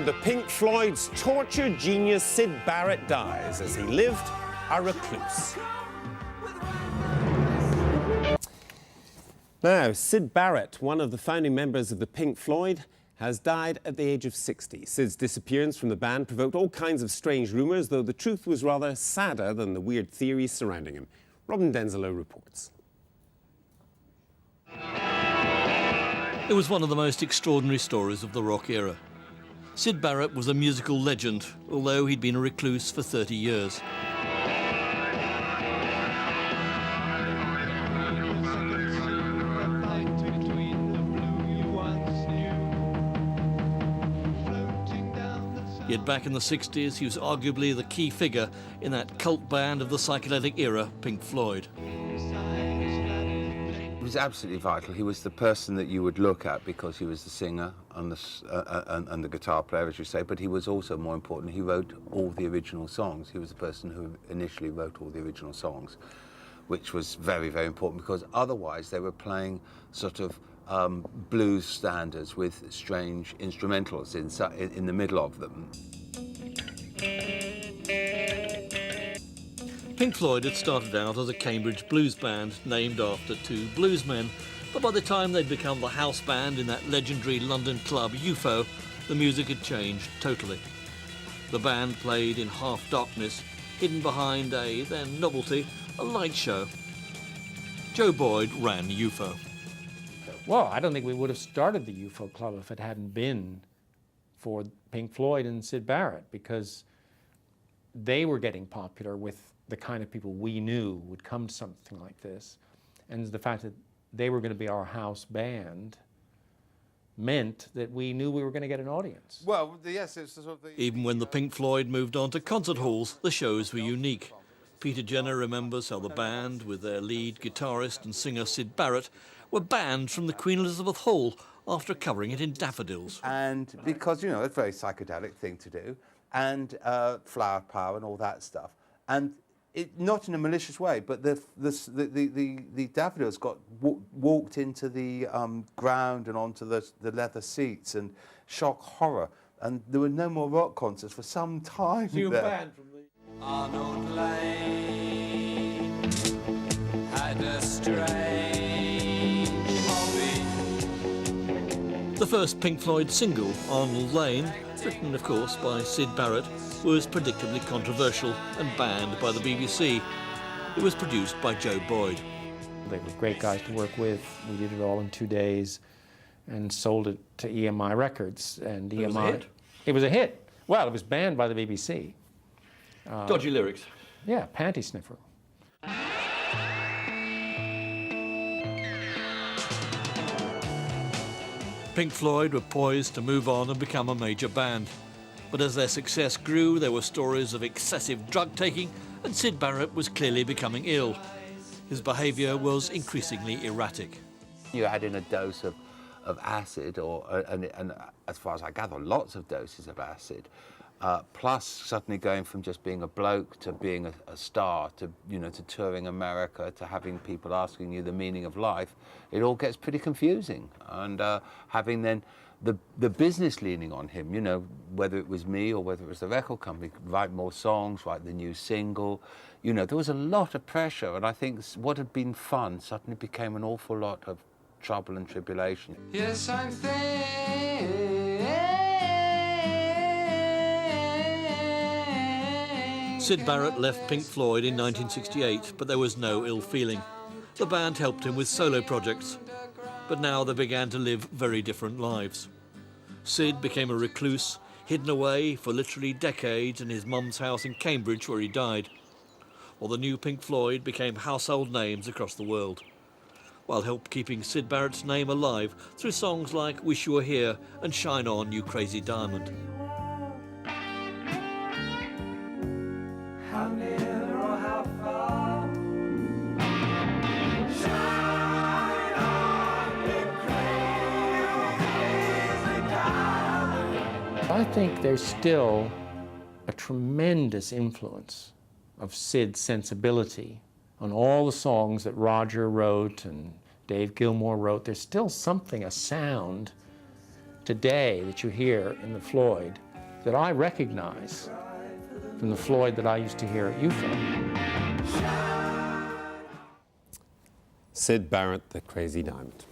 the Pink Floyd's torture genius Syd Barrett dies as he lived a recluse. Now, Syd Barrett, one of the founding members of the Pink Floyd, has died at the age of 60. Syd's disappearance from the band provoked all kinds of strange rumours, though the truth was rather sadder than the weird theories surrounding him. Robin Denzelo reports. It was one of the most extraordinary stories of the rock era. Syd Barrett was a musical legend, although he'd been a recluse for 30 years. Yet back in the 60s, he was arguably the key figure in that cult band of the psychedelic era, Pink Floyd. He was absolutely vital. He was the person that you would look at because he was the singer and the guitar player, as you say, but he was also, more important, he wrote all the original songs. He was the person who initially wrote all the original songs, which was very, very important because otherwise they were playing sort of blues standards with strange instrumentals in the middle of them. Pink Floyd had started out as a Cambridge blues band named after two bluesmen, but by the time they'd become the house band in that legendary London club UFO, the music had changed totally. The band played in half darkness, hidden behind a, then novelty, a light show. Joe Boyd ran UFO. Well, I don't think we would have started the UFO Club if it hadn't been for Pink Floyd and Syd Barrett, because they were getting popular with the kind of people we knew would come to something like this. And the fact that they were going to be our house band meant that we knew we were going to get an audience. Well, yes, it's sort of the... Even when the Pink Floyd moved on to concert halls, the shows were unique. Peter Jenner remembers how the band, with their lead guitarist and singer Syd Barrett, were banned from the Queen Elizabeth Hall after covering it in daffodils. And because, you know, it's a very psychedelic thing to do, and flower power and all that stuff. And not in a malicious way, but the daffodils got walked into the ground and onto the leather seats, and shock horror. And there were no more rock concerts for some time. So you were banned from the... Arnold Lane had a strange hobby. The first Pink Floyd single, Arnold Lane, written of course by Syd Barrett, was predictably controversial and banned by the BBC. It was produced by Joe Boyd. They were great guys to work with. We did it all in 2 days and sold it to EMI Records. And EMI, it was a hit? It was a hit. Well, it was banned by the BBC. Dodgy lyrics. Yeah, panty sniffer. Pink Floyd were poised to move on and become a major band. But as their success grew, there were stories of excessive drug-taking, and Syd Barrett was clearly becoming ill. His behaviour was increasingly erratic. You add in a dose of acid, and as far as I gather, lots of doses of acid, plus suddenly going from just being a bloke to being a star, to, you know, to touring America, to having people asking you the meaning of life, it all gets pretty confusing. And having then the business leaning on him, you know, whether it was me or whether it was the record company, write more songs, write the new single, you know, there was a lot of pressure, and I think what had been fun suddenly became an awful lot of trouble and tribulation. Yes, I'm thinking. Syd Barrett left Pink Floyd in 1968, but there was no ill feeling. The band helped him with solo projects, but now they began to live very different lives. Syd became a recluse, hidden away for literally decades in his mum's house in Cambridge, where he died. While the new Pink Floyd became household names across the world, while helped keeping Syd Barrett's name alive through songs like Wish You Were Here and Shine On, You Crazy Diamond. How near or how far? Shine on, you crazy diamond. I think there's still a tremendous influence of Syd's sensibility on all the songs that Roger wrote and Dave Gilmour wrote. There's still something, a sound today that you hear in the Floyd that I recognize from the Floyd that I used to hear at UFO. Syd Barrett, the Crazy Diamond.